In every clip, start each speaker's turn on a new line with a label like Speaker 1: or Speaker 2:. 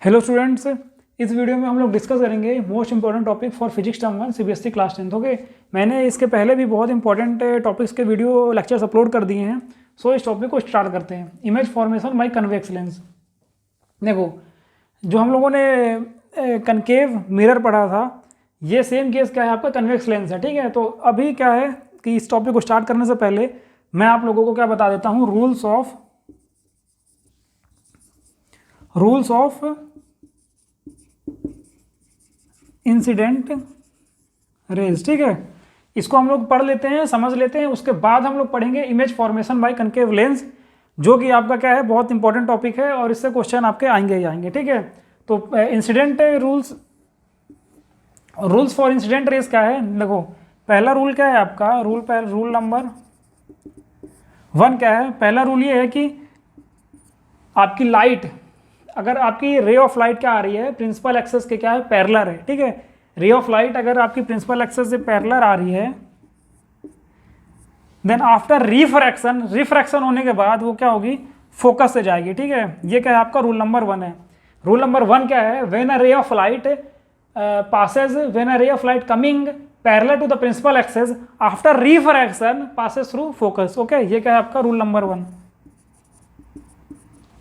Speaker 1: Hello students, इस video में हम लोग डिस्कस करेंगे most important topic for physics term 1 CBSE class 10। Okay, मैंने इसके पहले भी बहुत इंपॉर्टेंट टॉपिक्स के वीडियो लेक्चर्स अपलोड कर दिए हैं। सो इस टॉपिक को स्टार्ट करते हैं। Image formation by convex lens. देखो, जो हम लोगों ने कनकेव मिरर पढ़ा था, ये सेम केस क्या है, आपका कन्वेक्स लेंस है। ठीक है, तो अभी क्या है कि इस टॉपिक को स्टार्ट करने से पहले मैं आप लोगों को क्या बता देता हूँ, रूल्स ऑफ इंसिडेंट रेज। ठीक है, इसको हम लोग पढ़ लेते हैं, समझ लेते हैं। उसके बाद हम लोग पढ़ेंगे image formation by concave lens, जो कि आपका क्या है, बहुत इंपॉर्टेंट टॉपिक है और इससे क्वेश्चन आपके आएंगे ही आएंगे। ठीक है, तो incident rules for incident raise क्या है। देखो, पहला रूल क्या है आपका, रूल नंबर 1 क्या है। पहला रूल ये है कि आपकी लाइट, अगर आपकी रे ऑफ लाइट क्या आ रही है, प्रिंसिपल एक्सेस के क्या है, पैरेलल है। ठीक है, रे ऑफ लाइट अगर आपकी प्रिंसिपल एक्सेस से पैरेलल आ रही है, देन आफ्टर रिफ्रैक्शन होने के बाद वो क्या होगी, फोकस से जाएगी। ठीक है, ये क्या है आपका रूल नंबर 1 है। रूल नंबर 1 क्या है, when a ray of light coming parallel to the principal axis after refraction passes through focus. Okay, ये क्या है आपका रूल नंबर 1।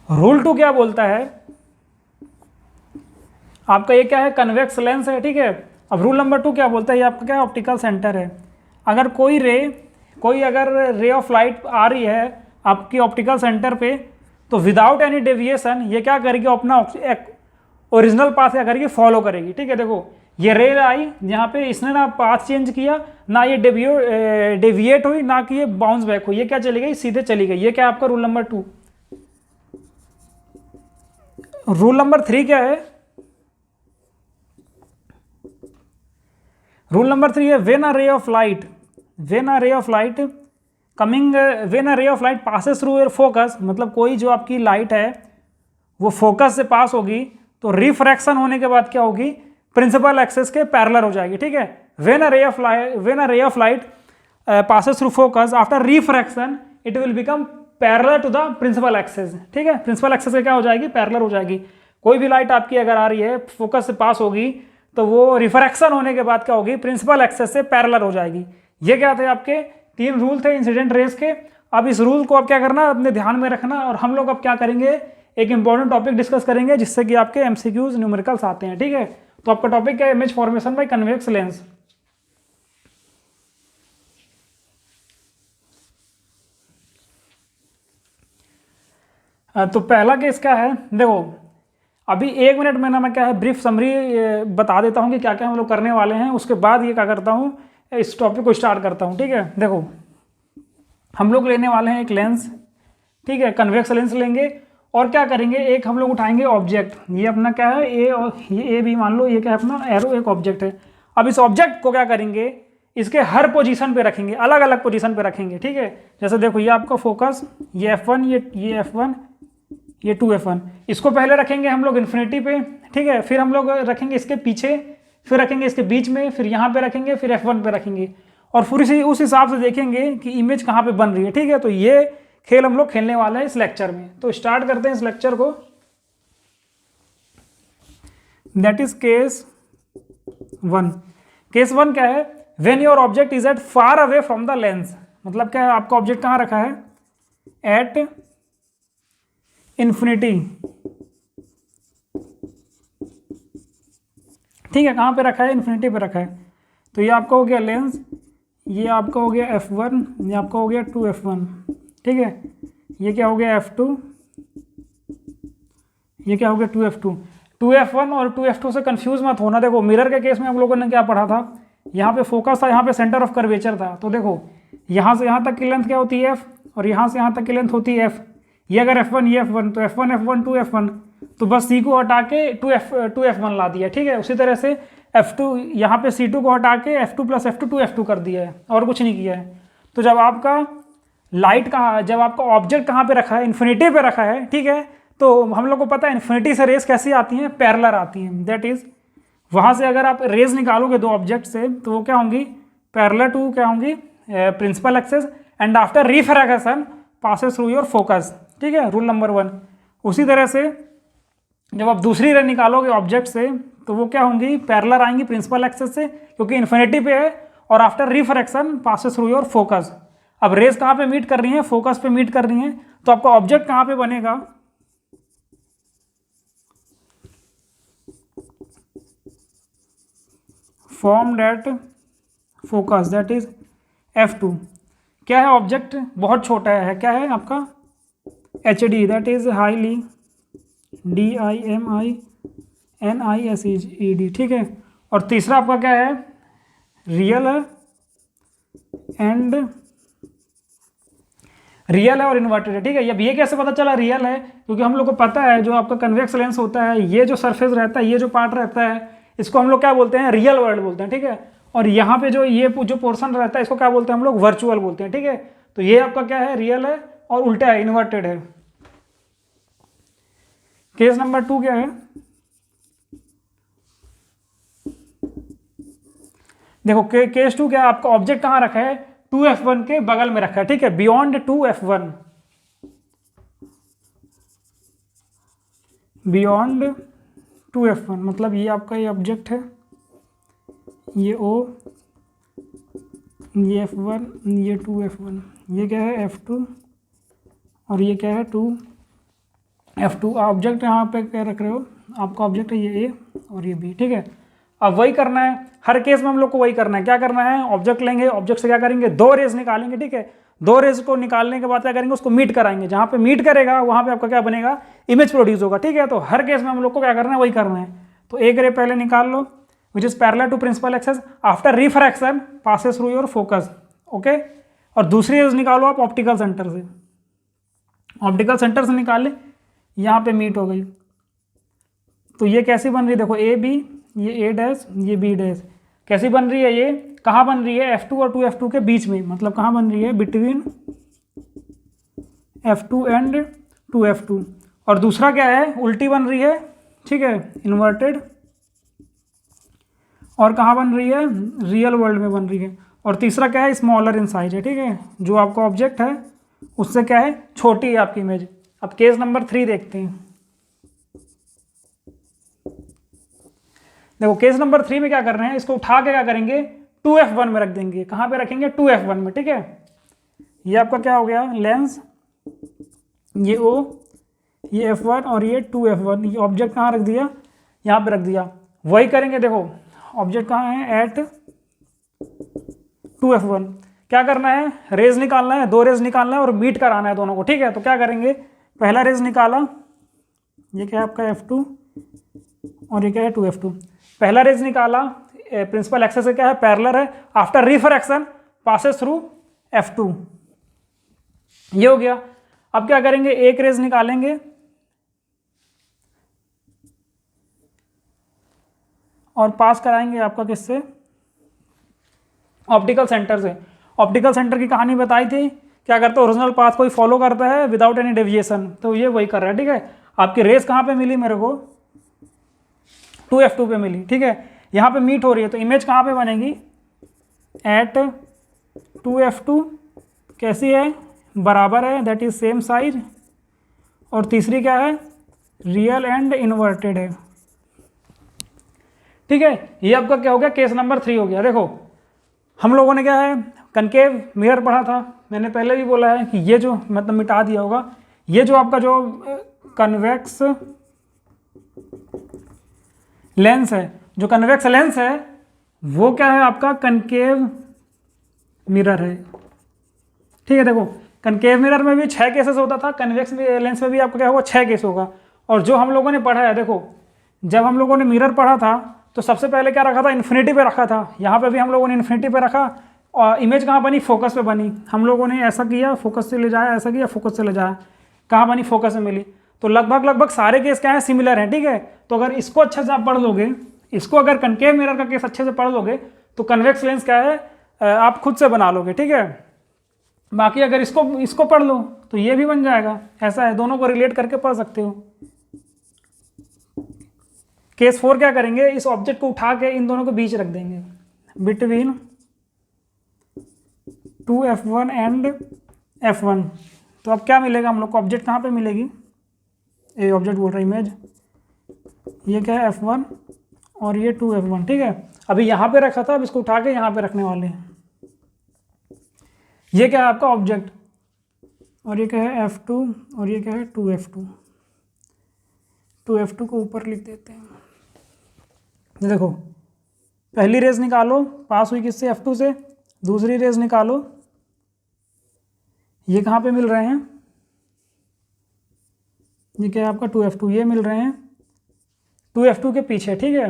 Speaker 1: रूल 2 क्या बोलता है आपका, ये क्या है, कन्वेक्स लेंस है। ठीक है, अब रूल नंबर 2 क्या बोलता है, ये आपका क्या है, ऑप्टिकल सेंटर है। अगर कोई रे ऑफ लाइट आ रही है आपकी ऑप्टिकल सेंटर पे, तो विदाउट एनी डेविएशन ये क्या करेगी, अपना ओरिजिनल पाथ क्या करेगी, फॉलो करेगी। ठीक है, देखो ये रे आई यहाँ पे, इसने ना पाथ चेंज किया, ना ये डेविएट हुई, ना कि ये बाउंस बैक हुई, ये क्या चली गई, सीधे चली गई। ये क्या आपका रूल नंबर 2। रूल नंबर 3 क्या है, रूल नंबर 3 है when a ray of light passes through your focus, मतलब कोई जो आपकी लाइट है वो फोकस से पास होगी, तो रिफ्रैक्शन होने के बाद क्या होगी, प्रिंसिपल एक्सेस के पैरेलल हो जाएगी। ठीक है, when a ray of light passes through focus after refraction it will become parallel to the principal axis. ठीक है, प्रिंसिपल एक्सेस के क्या हो जाएगी, पैरेलल हो जाएगी। कोई भी लाइट आपकी अगर आ रही है, फोकस से पास होगी, तो वो रिफ्रैक्शन होने के बाद क्या होगी, प्रिंसिपल एक्सेस से पैरेलल हो जाएगी। ये क्या थे आपके 3 रूल थे इंसिडेंट रेस के। अब इस रूल को आप क्या करना, अपने ध्यान में रखना। और हम लोग अब क्या करेंगे, एक इंपॉर्टेंट टॉपिक डिस्कस करेंगे जिससे कि आपके एमसीक्यूज न्यूमेरिकल्स आते हैं। ठीक है, तो आपका टॉपिक क्या है, image formation by convex lens. तो पहला केस क्या है, देखो अभी 1 मिनट में ना मैं क्या है, ब्रीफ समरी बता देता हूँ कि क्या क्या हम लोग करने वाले हैं। उसके बाद ये क्या करता हूँ, इस टॉपिक को स्टार्ट करता हूँ। ठीक है, देखो हम लोग लेने वाले हैं एक लेंस। ठीक है, कन्वेक्स लेंस लेंगे और क्या करेंगे, एक हम लोग उठाएंगे ऑब्जेक्ट। ये अपना क्या है, ए, और ये ए भी मान लो, ये क्या है अपना एरो, एक ऑब्जेक्ट है। अब इस ऑब्जेक्ट को क्या करेंगे, इसके हर पोजीशन पे रखेंगे, अलग अलग पोजीशन पे रखेंगे। ठीक है, जैसे देखो ये आपका फोकस, ये F1, ये F1, ये 2F1। इसको पहले रखेंगे हम लोग इन्फिनिटी पे। ठीक है, फिर हम लोग रखेंगे इसके पीछे, फिर रखेंगे इसके बीच में, फिर यहाँ पे रखेंगे, फिर F1 पे रखेंगे, और फिर उस हिसाब से देखेंगे कि इमेज कहाँ पे बन रही है। ठीक है, तो ये खेल हम लोग खेलने वाले हैं इस लेक्चर में। तो स्टार्ट करते हैं इस लेक्चर को। That is case 1। केस 1 क्या है, when your object is at far away from the lens. मतलब क्या है, आपका ऑब्जेक्ट कहाँ रखा है, एट इन्फिनिटी। ठीक है, कहाँ पे रखा है, इन्फिनिटी पे रखा है। तो ये आपका हो गया लेंस, ये आपका हो गया F1, ये आपका हो गया 2F1। ठीक है, ये क्या हो गया F2, ये क्या हो गया 2F2। 2F1 और 2F2 से कंफ्यूज मत होना। देखो मिरर के केस में हम लोगों ने क्या पढ़ा था, यहाँ पे फोकस था, यहाँ पे सेंटर ऑफ कर्वेचर था। तो देखो यहाँ से यहाँ तक की लेंथ क्या होती है F, और यहाँ से यहाँ तक की लेंथ होती है F। ये अगर F1 ये F1, तो F1 F1 2F1, तो बस C को हटा के 2F1 ला दिया। ठीक है, उसी तरह से F2 यहाँ पे C2 को हटा के F2 + F2 2F2 कर दिया है, और कुछ नहीं किया है। तो जब आपका ऑब्जेक्ट कहाँ पे रखा है, इन्फिनिटी पे रखा है। ठीक है, तो हम लोग को पता है इन्फिनिटी से रेस कैसी आती हैं, पैरेलल आती हैं। दैट इज वहाँ से अगर आप रेस निकालोगे दो ऑब्जेक्ट से, तो वो क्या होंगी, पैरेलल टू क्या होंगी, principal axis, and after refraction passes through your focus. ठीक है, रूल नंबर 1। उसी तरह से जब आप दूसरी रे निकालोगे ऑब्जेक्ट से तो वो क्या होंगी, पैरेलल आएंगी प्रिंसिपल एक्सेस से, क्योंकि इन्फिनिटी पे है, और after refraction passes through your focus. अब रेज कहाँ पे मीट कर रही हैं, फोकस पे मीट कर रही हैं, तो आपका ऑब्जेक्ट कहाँ पे बनेगा, formed at focus that is F2। क्या है ऑब्जेक्ट, बहुत छोटा है, क्या है आपका HD that is highly DIMINISED, ठीक है। और तीसरा आपका क्या है, रियल है एंड रियल है और इन्वर्टेड है, ठीक है। अब ये कैसे पता चला रियल है, क्योंकि हम लोग को पता है जो आपका कन्वेक्स लेंस होता है, ये जो सरफेस रहता है, ये जो पार्ट रहता है, इसको हम लोग क्या बोलते हैं, रियल वर्ल्ड बोलते हैं, ठीक है। और यहाँ पे जो ये जो पोर्शन रहता है, इसको क्या बोलते हैं हम लोग, वर्चुअल बोलते हैं, ठीक है। तो ये आपका क्या है, रियल है, और उल्टा है, इन्वर्टेड है। केस नंबर 2 क्या है, देखो केस 2 क्या है, आपका ऑब्जेक्ट कहाँ रखा है, 2F1 के बगल में रखा है, ठीक है, बियॉन्ड 2F1, बियॉन्ड 2F1, मतलब ये आपका ये ऑब्जेक्ट है, ये O, ये F1, ये 2F1, ये क्या है F2, और ये क्या है 2F2। ऑब्जेक्ट यहाँ पे क्या रख रहे हो, आपका ऑब्जेक्ट है ये A और ये B, ठीक है। अब वही करना है, हर केस में हम लोग को वही करना है। क्या करना है, ऑब्जेक्ट लेंगे, ऑब्जेक्ट से क्या करेंगे, 2 रेज निकालेंगे, ठीक है। 2 रेज को निकालने के बाद क्या करेंगे, उसको मीट कराएंगे, जहाँ पे मीट करेगा वहाँ पे आपका क्या बनेगा, इमेज प्रोड्यूस होगा, ठीक है। तो हर केस में हम लोग को क्या करना है, वही करना है। तो एक रे पहले निकाल लो which is parallel to principal axis, after refraction passes through your focus, okay. और दूसरी रेज निकालो आप ऑप्टिकल सेंटर से, ऑप्टिकल सेंटर से निकाल ले, यहाँ पे मीट हो गई। तो ये कैसी बन रही है, देखो A B, ये A डैश, ये B डैश, कैसी बन रही है, ये कहाँ बन रही है, F2 और 2F2 के बीच में, मतलब कहाँ बन रही है, बिटवीन F2 एंड 2F2। और दूसरा क्या है, उल्टी बन रही है, ठीक है, इन्वर्टेड, और कहाँ बन रही है, रियल वर्ल्ड में बन रही है। और तीसरा क्या है, स्मॉलर इन साइज है, ठीक है, जो आपका ऑब्जेक्ट है उससे क्या है, छोटी है आपकी इमेज। अब केस नंबर 3 देखते हैं। देखो केस नंबर 3 में क्या कर रहे हैं, इसको उठा के क्या करेंगे, 2F1 में रख देंगे। कहाँ पे रखेंगे, 2F1 में, ठीक है। ये आपका क्या हो गया, लेंस, ये O, ये F1 और ये 2F1, ये ऑब्जेक्ट कहाँ रख दिया, यहाँ पे रख दिया। वही करेंगे, देखो ऑब्जेक्ट कहाँ है, एट 2F1। क्या करना है, रेज निकालना है, 2 रेज निकालना है और मीट कराना है दोनों को, ठीक है। तो क्या करेंगे, पहला रेज निकाला, ये क्या है आपका F2 और ये क्या है 2F2। पहला रेज निकाला, प्रिंसिपल एक्सेस से क्या है, पैरेलल है, after refraction passes through F2, ये हो गया। अब क्या करेंगे, एक रेज निकालेंगे और पास कराएंगे आपका किससे, ऑप्टिकल सेंटर से। ऑप्टिकल सेंटर की कहानी बताई थी, क्या करता है, ओरिजिनल पाथ को ही फॉलो करता है विदाउट एनी डेविएशन, तो ये वही कर रहा है, ठीक है। आपकी रेस कहाँ पे मिली मेरे को, 2F2 पे मिली, ठीक है। यहाँ पे मीट हो रही है, तो इमेज कहाँ पे बनेगी, एट 2F2, कैसी है, बराबर है, दैट इज सेम साइज। और तीसरी क्या है, रियल एंड इन्वर्टेड है, ठीक है। ये आपका क्या हो गया, केस नंबर 3 हो गया। देखो हम लोगों ने क्या है, कनकेव मिरर पढ़ा था, मैंने पहले भी बोला है कि ये जो मतलब मिटा दिया होगा, ये जो आपका जो कन्वेक्स लेंस है, जो कन्वेक्स लेंस है वो क्या है आपका कनकेव मिरर है, ठीक है। देखो कनकेव मिरर में भी 6 केसेस होता था, कन्वेक्स लेंस में भी आपका क्या होगा, 6 केस होगा। और जो हम लोगों ने पढ़ा है, देखो जब हम लोगों ने मिरर पढ़ा था तो सबसे पहले क्या रखा था, इन्फिनिटी पे रखा था। यहाँ पे भी हम लोगों ने इन्फिनिटी पे रखा, और इमेज कहाँ बनी, फोकस पे बनी। हम लोगों ने ऐसा किया, फोकस से ले जाया, ऐसा किया, फोकस से ले जाया, कहाँ बनी, फोकस में मिली। तो लगभग सारे केस क्या है, सिमिलर हैं, ठीक है। तो अगर इसको अच्छे से आप पढ़ लोगे, इसको अगर कनकेव मिरर का केस अच्छे से पढ़ लोगे तो कन्वेक्स लेंस क्या है आप खुद से बना लोगे, ठीक है। बाकी अगर इसको पढ़ लो तो ये भी बन जाएगा, ऐसा है, दोनों को रिलेट करके पढ़ सकते हो। केस 4 क्या करेंगे, इस ऑब्जेक्ट को उठा के इन दोनों के बीच रख देंगे, बिटवीन 2F1 एंड F1। तो अब क्या मिलेगा हम लोग को, ऑब्जेक्ट कहाँ पे मिलेगी, ये ऑब्जेक्ट बोल रहा है, इमेज ये क्या है F1 और ये 2F1, ठीक है। अभी यहाँ पे रखा था, अब इसको उठा के यहाँ पे रखने वाले हैं। ये क्या है आपका ऑब्जेक्ट, और ये क्या है F2 और ये क्या है 2F2। 2F2 को ऊपर लिख देते हैं। ये देखो, पहली रेज निकालो, पास हुई किससे, F2 से। दूसरी रेज निकालो, ये कहाँ पे मिल रहे हैं, ये क्या है आपका 2F2, ये मिल रहे हैं 2F2 के पीछे, ठीक है।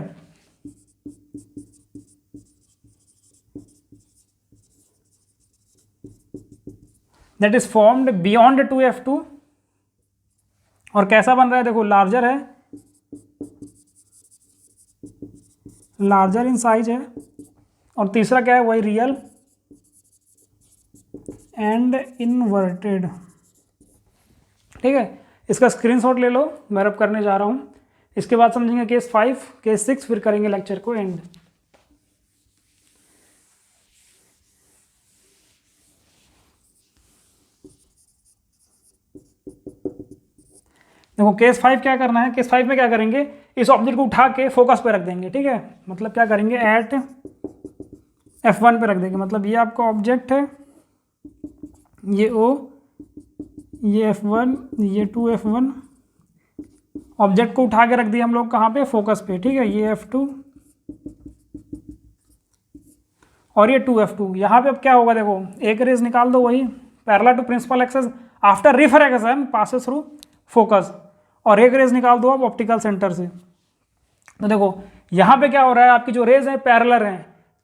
Speaker 1: That is formed beyond 2F2। और कैसा बन रहा है, देखो लार्जर है, लार्जर इन साइज है। और तीसरा क्या है, वही रियल एंड इनवर्टेड, ठीक है। इसका स्क्रीनशॉट ले लो, मैं रब करने जा रहा हूँ। इसके बाद समझेंगे केस 5, केस 6, फिर करेंगे लेक्चर को एंड। देखो केस 5 क्या करना है, केस 5 में क्या करेंगे, इस ऑब्जेक्ट को उठा के फोकस पे रख देंगे, ठीक है। मतलब क्या करेंगे, एट F1 पे रख देंगे। मतलब ये आपका ऑब्जेक्ट है, ये O, ये F1, ये 2F1। ऑब्जेक्ट को उठा के रख दिया हम लोग कहाँ पे, फोकस पे, ठीक है। ये F2 और ये 2F2। यहाँ पे अब क्या होगा, देखो एक रेज निकाल दो, वही parallel to principal axis after refraction passes through focus, और एक रेज निकाल दो आप ऑप्टिकल सेंटर से। तो देखो यहाँ पे क्या हो रहा है, आपकी जो रेज है पैरेलल है,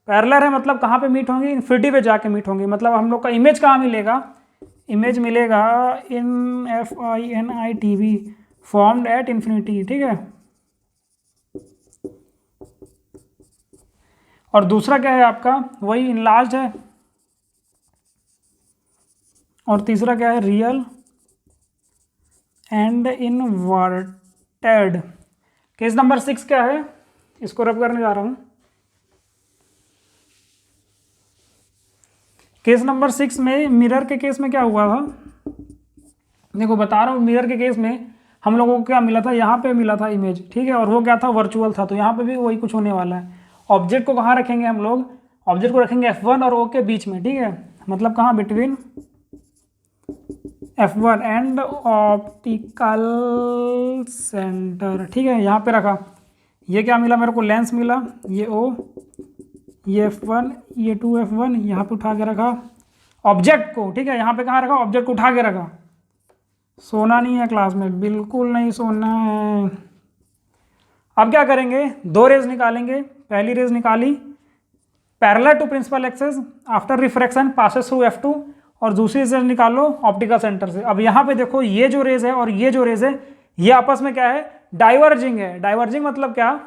Speaker 1: पैरेलल है मतलब कहाँ पे मीट होंगी, इन्फिनिटी पे जाके मीट होंगी। मतलब हम लोग का इमेज कहाँ मिलेगा, इमेज मिलेगा इन FINITV फॉर्म्ड एट इन्फिनिटी, ठीक है। और दूसरा क्या है आपका, वही इनलार्ज्ड है। और तीसरा क्या है, real and inverted. Case number 6 क्या है, इसको रब करने जा रहा हूं। केस नंबर 6 में मिरर के केस में क्या हुआ था, देखो बता रहा हूँ। मिरर के केस में हम लोगों को क्या मिला था, यहाँ पे मिला था इमेज, ठीक है। और वो क्या था, वर्चुअल था। तो यहाँ पे भी वही कुछ होने वाला है। ऑब्जेक्ट को कहाँ रखेंगे हम लोग, ऑब्जेक्ट को रखेंगे F1 और O के बीच में, ठीक है। मतलब कहाँ, between F1 and optical centre, ठीक है। यहाँ पे रखा, ये क्या मिला मेरे को, लेंस मिला, ये O, ये F1, ये 2F1। यहाँ पे उठा के रखा ऑब्जेक्ट को, ठीक है। यहाँ पे कहाँ रखा, ऑब्जेक्ट को उठा के रखा। सोना नहीं है क्लास में, बिल्कुल नहीं सोना है। अब क्या करेंगे, दो रेज निकालेंगे। पहली रेज निकाली parallel to principal axis after refraction passes through F2, और दूसरी रेज निकालो ऑप्टिकल सेंटर से। अब यहाँ पे देखो, ये जो रेज है और ये जो रेज है, ये आपस में क्या है, डाइवर्जिंग है। डाइवर्जिंग मतलब क्या,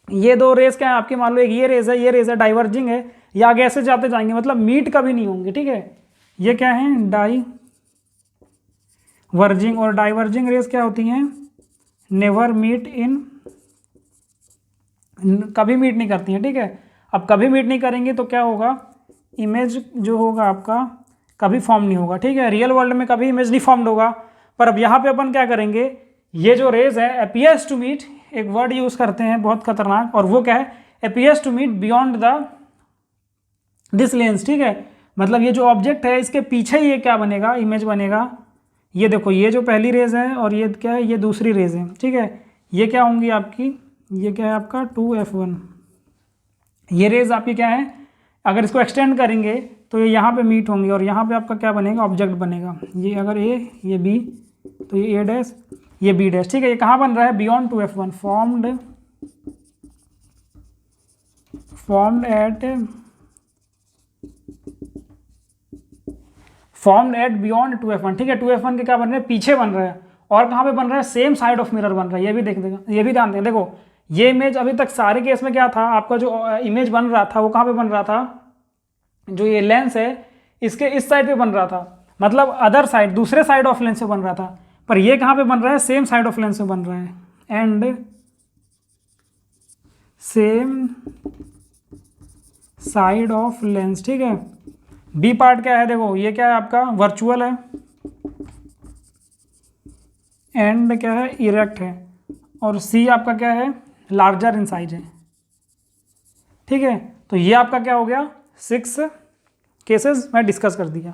Speaker 1: ये दो रेज क्या है आपकी, मान लो एक ये रेज है, ये रेज है, डाइवर्जिंग है, ये आगे ऐसे जाते जाएंगे, मतलब मीट कभी नहीं होंगे, ठीक है। ये क्या है, डाइवर्जिंग। और डाइवर्जिंग रेज क्या होती हैं, नेवर मीट इन, कभी मीट नहीं करती हैं, ठीक है। अब कभी मीट नहीं करेंगे तो क्या होगा, इमेज जो होगा आपका कभी फॉर्म नहीं होगा, ठीक है। रियल वर्ल्ड में कभी इमेज नहीं फॉर्म्ड होगा। पर अब यहाँ पे अपन क्या करेंगे, ये जो रेज है अपीयर्स टू मीट, एक वर्ड यूज करते हैं बहुत खतरनाक, और वो क्या है, appears to meet beyond the this lens, ठीक है। मतलब ये जो ऑब्जेक्ट है इसके पीछे ये क्या बनेगा, इमेज बनेगा। ये देखो, ये जो पहली रेज है और ये क्या है, ये दूसरी रेज है, ठीक है। ये क्या होंगी आपकी, ये क्या है आपका 2F1। ये रेज आपकी क्या है, अगर इसको एक्सटेंड करेंगे तो ये यहाँ पे मीट होंगे, और यहाँ पे आपका क्या बनेगा, ऑब्जेक्ट बनेगा। ये अगर A, ये B, तो ये A डैश, ये B डैश, ठीक है। ये कहाँ बन रहा है, beyond 2F1, formed at beyond 2F1, ठीक है। 2F1 के क्या बन रहे हैं, पीछे बन रहा है। और कहाँ पे बन रहा है, सेम साइड ऑफ मिरर बन रहा है। ये भी देख देगा, ये भी ध्यान दें। देखो ये इमेज अभी तक सारे केस में क्या था, आपका जो इमेज बन रहा था वो कहाँ पे बन रहा था, जो ये लेंस है इसके इस साइड पे बन रहा था, मतलब अदर साइड, दूसरे साइड ऑफ लेंस से बन रहा था। पर ये कहाँ पे बन रहा है, सेम साइड ऑफ लेंस से बन रहा है, and same side of lens, ठीक है। बी पार्ट क्या है, देखो ये क्या है आपका, वर्चुअल है, एंड क्या है, इरेक्ट है। और सी आपका क्या है, लार्जर इन साइज है। ठीक है, तो ये आपका क्या हो गया, 6 केसेस मैं डिस्कस कर दिया।